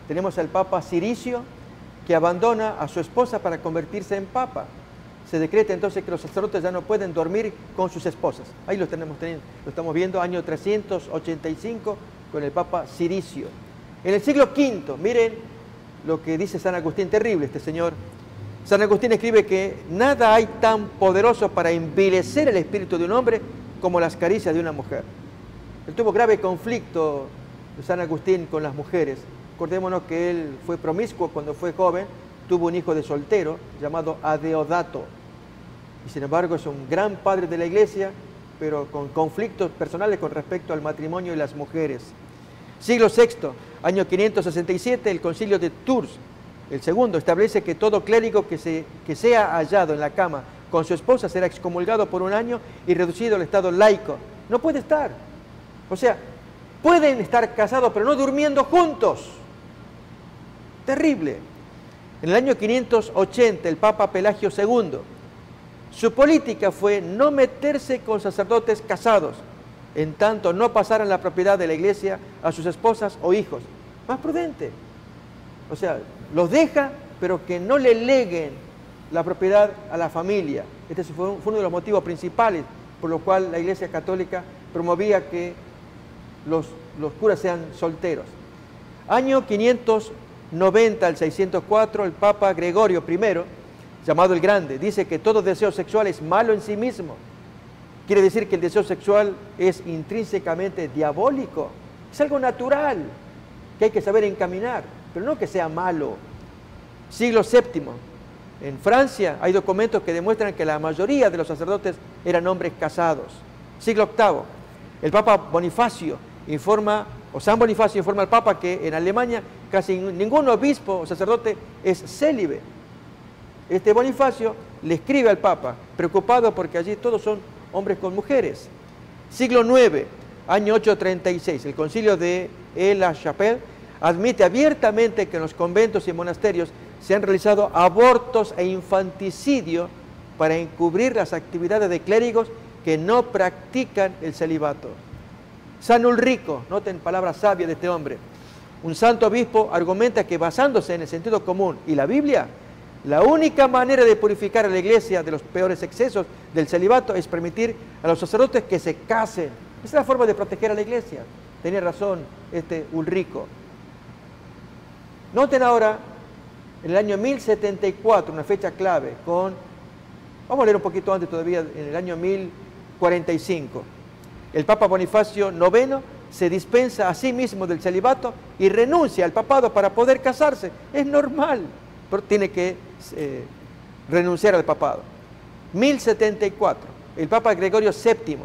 tenemos al Papa Ciricio, que abandona a su esposa para convertirse en Papa. Se decreta entonces que los sacerdotes ya no pueden dormir con sus esposas. Ahí lo estamos viendo, año 385 con el Papa Ciricio. En el siglo V, miren lo que dice San Agustín, terrible este señor. San Agustín escribe que nada hay tan poderoso para envilecer el espíritu de un hombre como las caricias de una mujer. Él tuvo grave conflicto, San Agustín, con las mujeres. Acordémonos que él fue promiscuo cuando fue joven, tuvo un hijo de soltero llamado Adeodato. Y sin embargo es un gran padre de la Iglesia, pero con conflictos personales con respecto al matrimonio y las mujeres. Siglo VI, año 567, el concilio de Tours, el segundo, establece que todo clérigo que sea hallado en la cama con su esposa será excomulgado por 1 año y reducido al estado laico. No puede estar. O sea, pueden estar casados, pero no durmiendo juntos. Terrible. En el año 580, el Papa Pelagio II, su política fue no meterse con sacerdotes casados, en tanto no pasaran la propiedad de la Iglesia a sus esposas o hijos. Más prudente. O sea, los deja, pero que no le leguen la propiedad a la familia. Este fue uno de los motivos principales por los cuales la Iglesia Católica promovía que los curas sean solteros. Año 500 90 al 604, el Papa Gregorio I, llamado el Grande, dice que todo deseo sexual es malo en sí mismo. Quiere decir que el deseo sexual es intrínsecamente diabólico, es algo natural que hay que saber encaminar, pero no que sea malo. Siglo VII, en Francia hay documentos que demuestran que la mayoría de los sacerdotes eran hombres casados. Siglo VIII, el Papa Bonifacio informa, o San Bonifacio informa al Papa que en Alemania casi ningún obispo o sacerdote es célibe. Este Bonifacio le escribe al Papa, preocupado porque allí todos son hombres con mujeres. Siglo IX, año 836, el concilio de Aix-la-Chapelle admite abiertamente que en los conventos y monasterios se han realizado abortos e infanticidio para encubrir las actividades de clérigos que no practican el celibato. San Ulrico, noten palabras sabias de este hombre, un santo obispo argumenta que basándose en el sentido común y la Biblia, la única manera de purificar a la iglesia de los peores excesos del celibato es permitir a los sacerdotes que se casen. Esa es la forma de proteger a la iglesia. Tenía razón este Ulrico. Noten ahora, en el año 1074, una fecha clave, vamos a leer un poquito antes todavía, en el año 1045, el Papa Bonifacio IX se dispensa a sí mismo del celibato y renuncia al papado para poder casarse. Es normal, pero tiene que renunciar al papado. 1074, el Papa Gregorio VII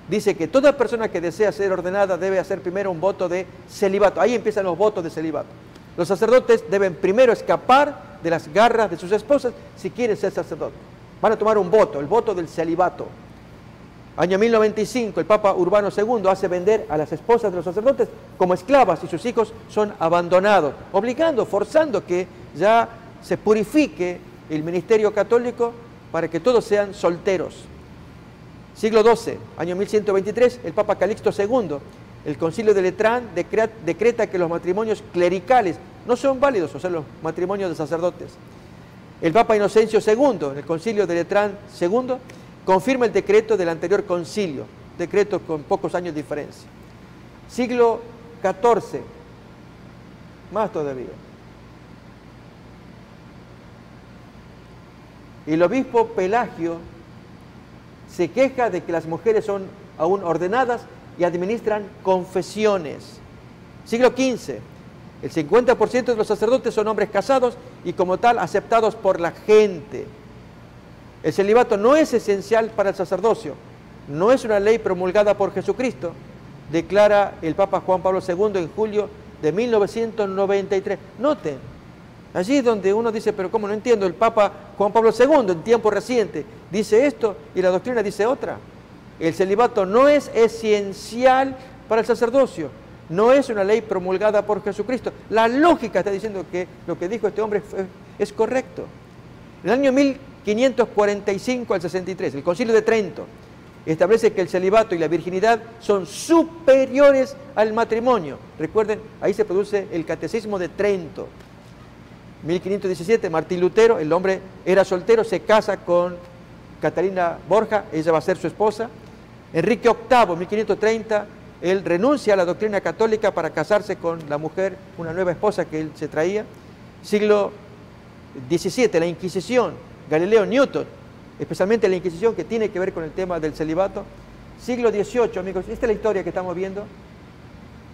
dice que toda persona que desea ser ordenada debe hacer primero un voto de celibato. Ahí empiezan los votos de celibato. Los sacerdotes deben primero escapar de las garras de sus esposas si quieren ser sacerdotes. Van a tomar un voto, el voto del celibato. Año 1095, el Papa Urbano II hace vender a las esposas de los sacerdotes como esclavas y sus hijos son abandonados, obligando, forzando que ya se purifique el ministerio católico para que todos sean solteros. Siglo XII, año 1123, el Papa Calixto II, el Concilio de Letrán decreta que los matrimonios clericales no son válidos, o sea, los matrimonios de sacerdotes. El Papa Inocencio II, en el Concilio de Letrán II, confirma el decreto del anterior concilio, decreto con pocos años de diferencia. Siglo XIV, más todavía. El obispo Pelagio se queja de que las mujeres son aún ordenadas y administran confesiones. Siglo XV, el 50% de los sacerdotes son hombres casados y como tal aceptados por la gente. El celibato no es esencial para el sacerdocio, no es una ley promulgada por Jesucristo, declara el Papa Juan Pablo II en julio de 1993. Noten, allí donde uno dice, pero ¿cómo? No entiendo, el Papa Juan Pablo II en tiempo reciente dice esto y la doctrina dice otra. El celibato no es esencial para el sacerdocio, no es una ley promulgada por Jesucristo. La lógica está diciendo que lo que dijo este hombre es correcto. En el año 1545 al 63, el Concilio de Trento establece que el celibato y la virginidad son superiores al matrimonio. Recuerden, ahí se produce el Catecismo de Trento. 1517, Martín Lutero, el hombre era soltero, se casa con Catalina Borja, ella va a ser su esposa. Enrique VIII, 1530, él renuncia a la doctrina católica para casarse con la mujer, una nueva esposa que él se traía. Siglo XVII, la Inquisición, Galileo Newton, especialmente la Inquisición que tiene que ver con el tema del celibato. Siglo XVIII, amigos, esta es la historia que estamos viendo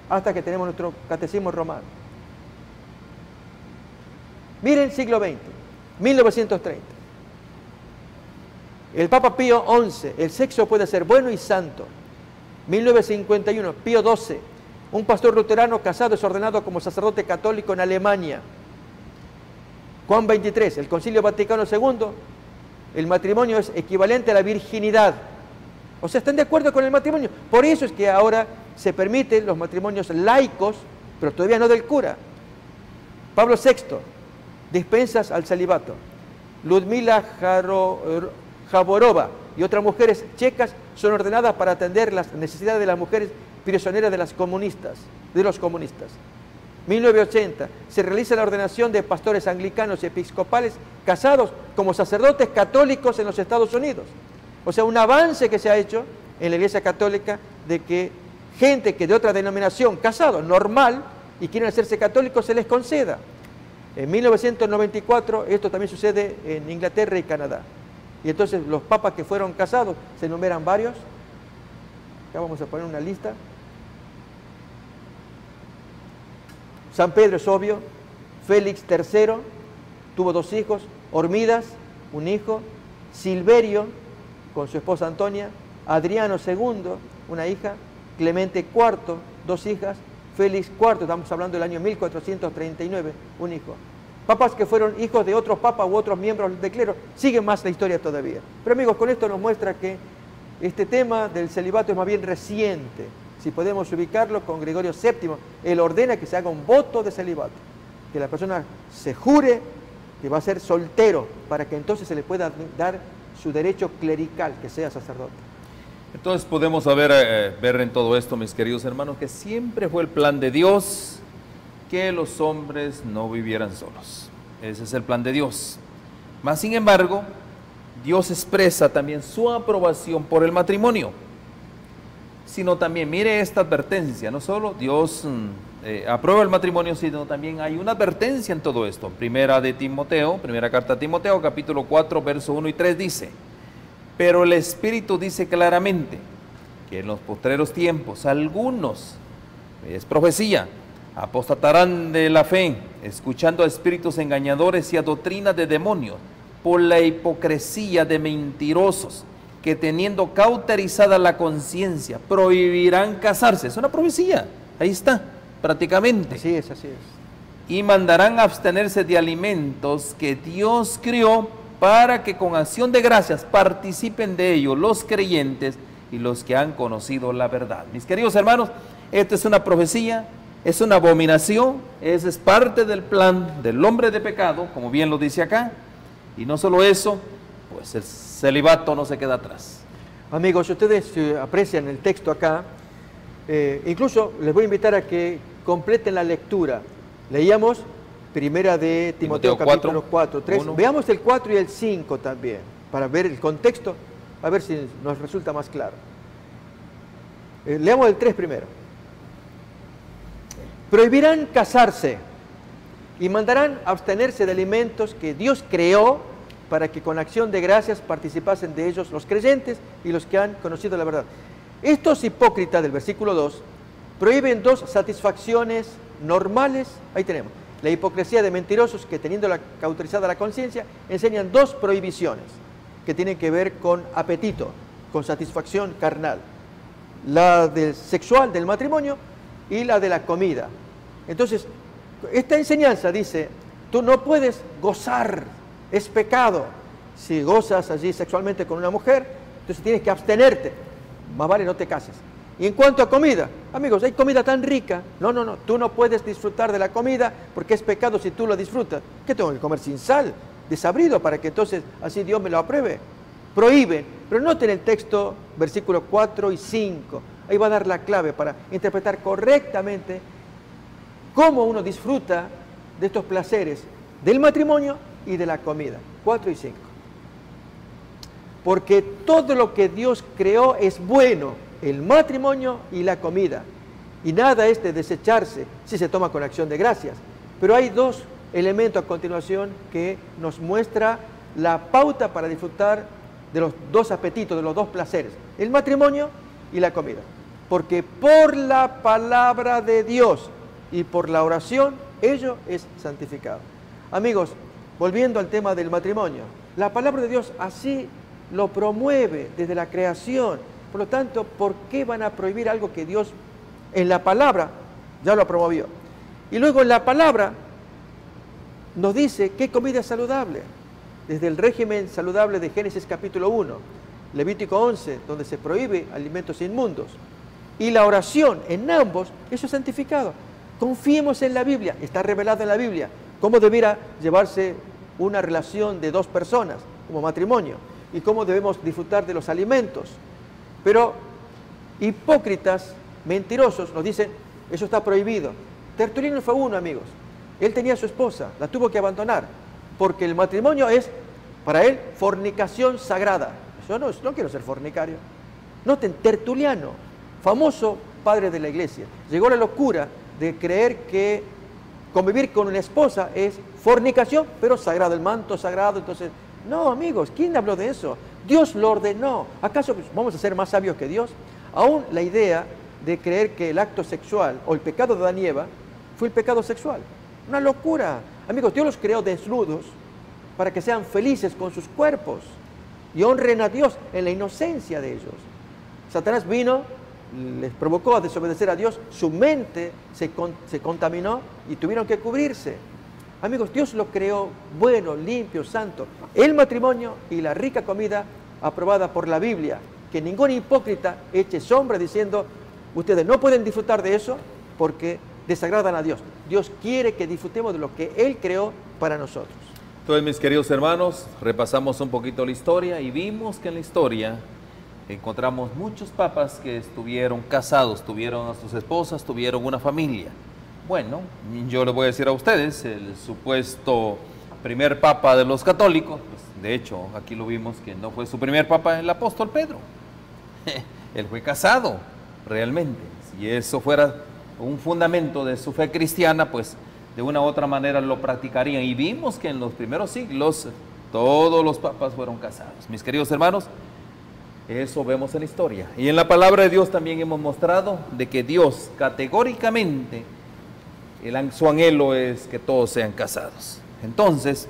hasta que tenemos nuestro catecismo romano. Miren siglo XX, 1930. El Papa Pío XI, el sexo puede ser bueno y santo. 1951, Pío XII, un pastor luterano casado es ordenado como sacerdote católico en Alemania. Juan XXIII, el Concilio Vaticano II, el matrimonio es equivalente a la virginidad. O sea, están de acuerdo con el matrimonio. Por eso es que ahora se permiten los matrimonios laicos, pero todavía no del cura. Pablo VI, dispensas al celibato. Ludmila Jaborova y otras mujeres checas son ordenadas para atender las necesidades de las mujeres prisioneras de los comunistas. 1980, se realiza la ordenación de pastores anglicanos y episcopales casados como sacerdotes católicos en los Estados Unidos. O sea, un avance que se ha hecho en la Iglesia Católica de que gente que de otra denominación, casado, normal, y quieren hacerse católicos, se les conceda. En 1994 esto también sucede en Inglaterra y Canadá. Y entonces los papas que fueron casados, se enumeran varios. Acá vamos a poner una lista. San Pedro es obvio, Félix III tuvo 2 hijos, Hormidas, un hijo, Silverio con su esposa Antonia, Adriano II, una hija, Clemente IV, 2 hijas, Félix IV, estamos hablando del año 1439, un hijo. Papas que fueron hijos de otros papas u otros miembros del clero, sigue más la historia todavía. Pero amigos, con esto nos muestra que este tema del celibato es más bien reciente. Si podemos ubicarlo con Gregorio VII, él ordena que se haga un voto de celibato, que la persona se jure que va a ser soltero, para que entonces se le pueda dar su derecho clerical, que sea sacerdote. Entonces podemos ver en todo esto, mis queridos hermanos, que siempre fue el plan de Dios que los hombres no vivieran solos. Ese es el plan de Dios. Mas, sin embargo, Dios expresa también su aprobación por el matrimonio, sino también, mire esta advertencia, no solo Dios aprueba el matrimonio, sino también hay una advertencia en todo esto. Primera carta a Timoteo, capítulo 4, verso 1 y 3 dice: pero el Espíritu dice claramente que en los postreros tiempos algunos, es profecía, apostatarán de la fe, escuchando a espíritus engañadores y a doctrinas de demonios, por la hipocresía de mentirosos, que teniendo cauterizada la conciencia, prohibirán casarse. Es una profecía, ahí está, prácticamente. Así es, así es. Y mandarán abstenerse de alimentos que Dios crió, para que con acción de gracias participen de ello los creyentes y los que han conocido la verdad. Mis queridos hermanos, esta es una profecía, es una abominación, es parte del plan del hombre de pecado, como bien lo dice acá. Y no solo eso, pues el celibato no se queda atrás. Amigos, si ustedes aprecian el texto acá, incluso les voy a invitar a que completen la lectura. Leíamos Primera de Timoteo capítulo 4, 3. 1. Veamos el 4 y el 5 también, para ver el contexto, a ver si nos resulta más claro. Leamos el 3 primero. Prohibirán casarse y mandarán abstenerse de alimentos que Dios creó, para que con acción de gracias participasen de ellos los creyentes y los que han conocido la verdad. Estos hipócritas del versículo 2 prohíben 2 satisfacciones normales. Ahí tenemos la hipocresía de mentirosos que, teniendo cauterizada la conciencia, enseñan 2 prohibiciones que tienen que ver con apetito, con satisfacción carnal: la del sexual, del matrimonio, y la de la comida. Entonces, esta enseñanza dice: tú no puedes gozar, es pecado. Si gozas allí sexualmente con una mujer, entonces tienes que abstenerte, más vale no te cases. Y en cuanto a comida, amigos, hay comida tan rica, no, tú no puedes disfrutar de la comida porque es pecado si tú lo disfrutas. ¿Qué tengo que comer sin sal, desabrido, para que entonces así Dios me lo apruebe? Prohíben, pero noten el texto, versículos 4 y 5, ahí va a dar la clave para interpretar correctamente cómo uno disfruta de estos placeres del matrimonio y de la comida. 4 y 5. Porque todo lo que Dios creó es bueno, el matrimonio y la comida, y nada es de desecharse si se toma con acción de gracias. Pero hay 2 elementos a continuación que nos muestra la pauta para disfrutar de los 2 apetitos, de los 2 placeres: el matrimonio y la comida. Porque por la palabra de Dios y por la oración, ello es santificado. Amigos, volviendo al tema del matrimonio, la palabra de Dios así lo promueve desde la creación. Por lo tanto, ¿por qué van a prohibir algo que Dios en la palabra ya lo promovió? Y luego en la palabra nos dice qué comida es saludable. Desde el régimen saludable de Génesis capítulo 1, Levítico 11, donde se prohíbe alimentos inmundos, y la oración en ambos, eso es santificado. Confiemos en la Biblia, está revelado en la Biblia cómo debiera llevarse una relación de 2 personas como matrimonio y cómo debemos disfrutar de los alimentos. Pero hipócritas, mentirosos, nos dicen: eso está prohibido. Tertuliano fue uno, amigos. Él tenía a su esposa, la tuvo que abandonar, porque el matrimonio es, para él, fornicación sagrada. Yo no quiero ser fornicario. Noten, Tertuliano, famoso padre de la iglesia, llegó a la locura de creer que convivir con una esposa es fornicación, pero sagrado, el manto sagrado. Entonces, no, amigos, ¿quién habló de eso? Dios lo ordenó. ¿Acaso vamos a ser más sabios que Dios? Aún la idea de creer que el acto sexual o el pecado de Adán y Eva fue el pecado sexual. Una locura. Amigos, Dios los creó desnudos para que sean felices con sus cuerpos y honren a Dios en la inocencia de ellos. Satanás vino, les provocó a desobedecer a Dios, su mente se contaminó y tuvieron que cubrirse. Amigos, Dios lo creó bueno, limpio, santo. El matrimonio y la rica comida aprobada por la Biblia. Que ningún hipócrita eche sombra diciendo, ustedes no pueden disfrutar de eso porque desagradan a Dios. Dios quiere que disfrutemos de lo que Él creó para nosotros. Entonces, mis queridos hermanos, repasamos un poquito la historia y vimos que en la historia encontramos muchos papas que estuvieron casados, tuvieron a sus esposas, tuvieron una familia. Bueno, yo les voy a decir a ustedes, el supuesto primer papa de los católicos, pues, de hecho, aquí lo vimos que no fue su primer papa el apóstol Pedro. Él fue casado, realmente. Si eso fuera un fundamento de su fe cristiana, pues de una u otra manera lo practicarían. Y vimos que en los primeros siglos todos los papas fueron casados. Mis queridos hermanos, eso vemos en la historia. Y en la palabra de Dios también hemos mostrado de que Dios categóricamente, su anhelo es que todos sean casados. Entonces,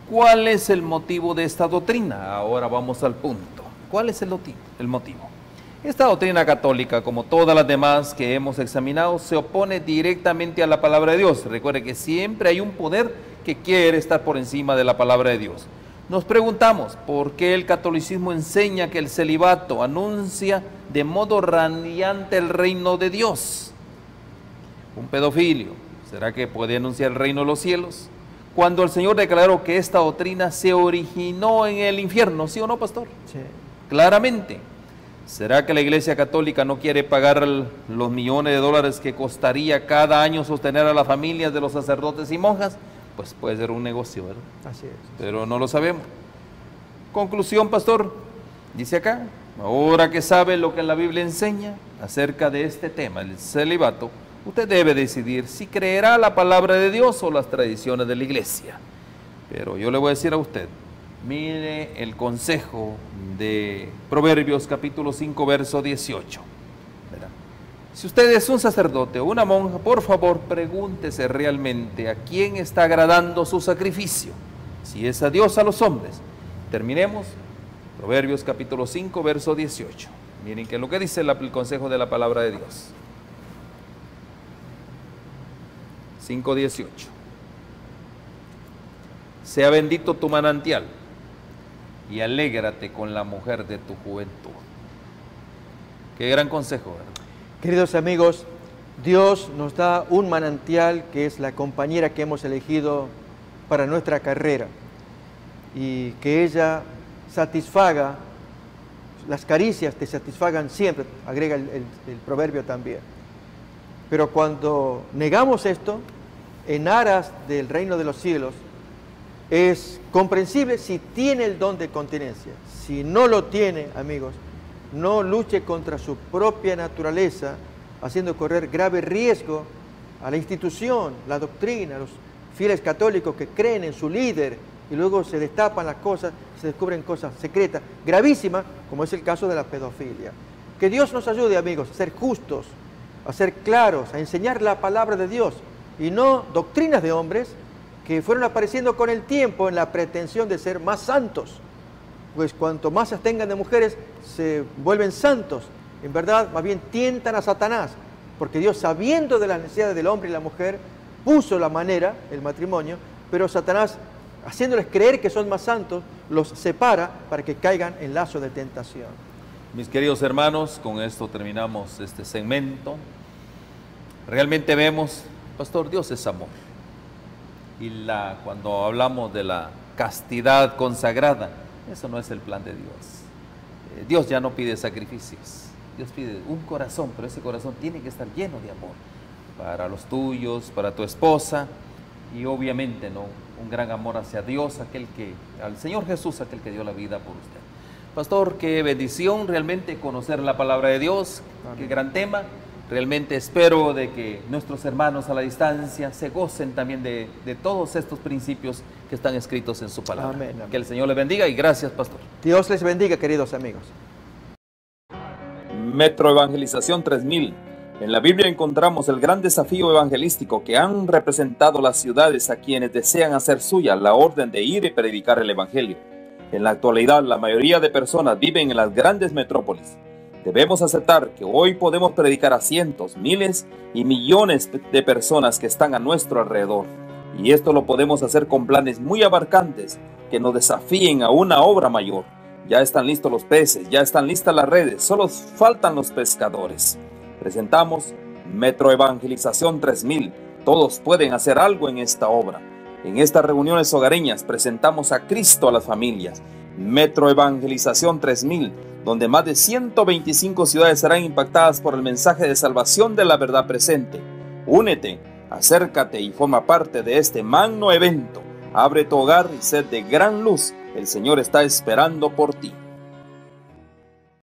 ¿cuál es el motivo de esta doctrina? Ahora vamos al punto. ¿Cuál es el motivo? Esta doctrina católica, como todas las demás que hemos examinado, se opone directamente a la palabra de Dios. Recuerde que siempre hay un poder que quiere estar por encima de la palabra de Dios. Nos preguntamos, ¿por qué el catolicismo enseña que el celibato anuncia de modo radiante el reino de Dios? Un pedofilio, ¿será que puede anunciar el reino de los cielos? Cuando el Señor declaró que esta doctrina se originó en el infierno, ¿sí o no, pastor? Sí. Claramente. ¿Será que la Iglesia Católica no quiere pagar los millones de dólares que costaría cada año sostener a las familias de los sacerdotes y monjas? Pues puede ser un negocio, ¿verdad? Así es. Pero no lo sabemos. Conclusión, pastor, dice acá, ahora que sabe lo que la Biblia enseña acerca de este tema, el celibato, usted debe decidir si creerá la palabra de Dios o las tradiciones de la Iglesia. Pero yo le voy a decir a usted, mire el consejo de Proverbios capítulo 5, verso 18. ¿Verdad? Si usted es un sacerdote o una monja, por favor, pregúntese realmente a quién está agradando su sacrificio. Si es a Dios, a los hombres. Terminemos. Proverbios capítulo 5, verso 18. Miren que es lo que dice el consejo de la palabra de Dios. 5:18. Sea bendito tu manantial y alégrate con la mujer de tu juventud. Qué gran consejo, ¿verdad? Queridos amigos, Dios nos da un manantial que es la compañera que hemos elegido para nuestra carrera y que ella satisfaga, las caricias te satisfagan siempre, agrega el proverbio también. Pero cuando negamos esto, en aras del reino de los cielos, es comprensible si tiene el don de continencia. Si no lo tiene, amigos, no luche contra su propia naturaleza, haciendo correr grave riesgo a la institución, la doctrina, a los fieles católicos que creen en su líder y luego se destapan las cosas, se descubren cosas secretas, gravísimas, como es el caso de la pedofilia. Que Dios nos ayude, amigos, a ser justos, a ser claros, a enseñar la palabra de Dios y no doctrinas de hombres que fueron apareciendo con el tiempo en la pretensión de ser más santos. Pues cuanto más se abstengan de mujeres, se vuelven santos. En verdad, más bien tientan a Satanás, porque Dios, sabiendo de las necesidades del hombre y la mujer, puso la manera, el matrimonio, pero Satanás, haciéndoles creer que son más santos, los separa para que caigan en lazo de tentación. Mis queridos hermanos, con esto terminamos este segmento. Realmente vemos, pastor, Dios es amor. Y cuando hablamos de la castidad consagrada, eso no es el plan de Dios. Dios ya no pide sacrificios. Dios pide un corazón, pero ese corazón tiene que estar lleno de amor para los tuyos, para tu esposa y obviamente no un gran amor hacia Dios, al Señor Jesús, aquel que dio la vida por usted. Pastor, qué bendición realmente conocer la palabra de Dios. Amén. Qué gran tema. Realmente espero de que nuestros hermanos a la distancia se gocen también de todos estos principios que están escritos en su palabra. Amén, amén. Que el Señor les bendiga y gracias, pastor. Dios les bendiga, queridos amigos. Metro Evangelización 3000. En la Biblia encontramos el gran desafío evangelístico que han representado las ciudades a quienes desean hacer suya la orden de ir y predicar el Evangelio. En la actualidad, la mayoría de personas viven en las grandes metrópolis. Debemos aceptar que hoy podemos predicar a cientos, miles y millones de personas que están a nuestro alrededor. Y esto lo podemos hacer con planes muy abarcantes que nos desafíen a una obra mayor. Ya están listos los peces, ya están listas las redes, solo faltan los pescadores. Presentamos Metro Evangelización 3000. Todos pueden hacer algo en esta obra. En estas reuniones hogareñas presentamos a Cristo a las familias. Metro Evangelización 3000, donde más de 125 ciudades serán impactadas por el mensaje de salvación de la verdad presente. Únete, acércate y forma parte de este magno evento. Abre tu hogar y sed de gran luz. El Señor está esperando por ti.